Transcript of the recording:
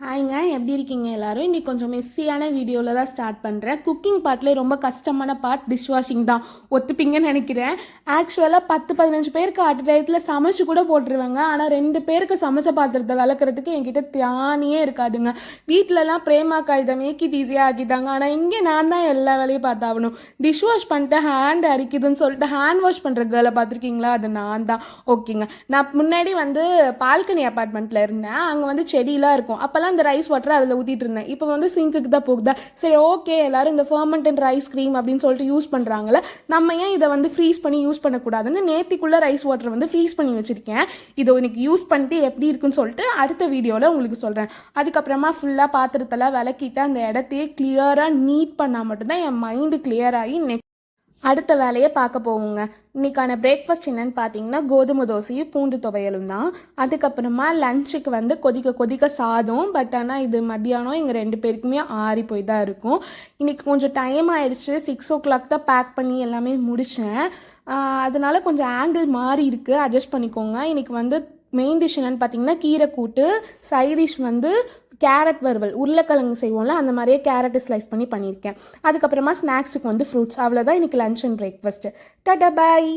ஹாய்ங்க, எப்படி இருக்கீங்க எல்லாரும்? இன்றைக்கி கொஞ்சம் மெஸ்ஸியான வீடியோவில் தான் ஸ்டார்ட் பண்ணுறேன். குக்கிங் பார்ட்லேயே ரொம்ப கஷ்டமான பார்ட் டிஷ் வாஷிங் தான். ஒத்துப்பீங்கன்னு நினைக்கிறேன். ஆக்சுவலாக 10-15 பேருக்கு அட் டயத்தில் சமைச்சு கூட போட்டுருவேங்க. ஆனால் 2 பேருக்கு சமைச்ச பாத்திரத்தை விளக்குறதுக்கு என்கிட்ட தியானியே இருக்காதுங்க. வீட்டிலலாம் பிரேமாக்கா இதை மேக் இட் ஈஸியாக ஆக்கிட்டாங்க. ஆனால் இங்கே நான் தான் எல்லா வேலையும் பார்த்தாகணும். டிஷ் வாஷ் பண்ணிட்டு ஹேண்ட் அரிக்குதுன்னு சொல்லிட்டு ஹேண்ட் வாஷ் பண்ணுற கேர்ளை பார்த்துருக்கீங்களா? அது நான் தான். ஓகேங்க, நான் முன்னாடி பால்கனி அப்பார்ட்மெண்ட்டில் இருந்தேன். அங்கே செடியெலாம் இருக்கும். அப்போல்லாம் இந்த ரைஸ் வாட்டர் அதில் ஊற்றிட்டு இருந்தேன். இப்போ சிங்க்குக்கு தான் போகுதா. சரி, ஓகே, எல்லாரும் இந்த ஃபர்மெண்டட் ரைஸ் க்ரீம் அப்படின்னு சொல்லிட்டு யூஸ் பண்ணுறாங்களே, நம்ம ஏன் இதை ஃப்ரீஸ் பண்ணி யூஸ் பண்ணக்கூடாதுன்னு நேத்திக்குள்ளே ரைஸ் வாட்டர் ஃப்ரீஸ் பண்ணி வச்சுருக்கேன். இதை இன்னைக்கு யூஸ் பண்ணிட்டு எப்படி இருக்குன்னு சொல்லிட்டு அடுத்த வீடியோவில் உங்களுக்கு சொல்கிறேன். அதுக்கப்புறமா ஃபுல்லாக பாத்திரத்தெல்லாம் விளக்கிட்டு அந்த இடத்தையே கிளியராக நீட் பண்ணால் மட்டும்தான் என் மைண்டு கிளியர் ஆகி அடுத்த வேலையை பார்க்க போவோங்க. இன்றைக்கான பிரேக்ஃபாஸ்ட் என்னென்னு பார்த்தீங்கன்னா கோதுமை தோசையும் பூண்டு துவையலும் தான். அதுக்கப்புறமா லஞ்சுக்கு கொதிக்க கொதிக்க சாதம். பட் ஆனால் இது மத்தியானம் எங்கள் 2 பேருக்குமே ஆறி போய் தான் இருக்கும். இன்றைக்கி கொஞ்சம் டைம் ஆயிடுச்சு. 6 o'clock தான் பேக் பண்ணி எல்லாமே முடித்தேன். அதனால் கொஞ்சம் ஆங்கிள் மாறி இருக்குது, அட்ஜஸ்ட் பண்ணிக்கோங்க. இன்றைக்கி மெயின் டிஷ் என்னென்னு பார்த்தீங்கன்னா கீரை கூட்டு, சைட் டிஷ் கேரட் வறுவல், உருளைக்கிழங்கு செய்வோம்ல அந்த மாதிரியே கேரட்டை ஸ்லைஸ் பண்ணி பண்ணியிருக்கேன். அதுக்கப்புறமா ஸ்நாக்ஸுக்கு ஃப்ரூட்ஸ். அவ்வளோதான் இன்றைக்கி lunch and breakfast. Tata bye.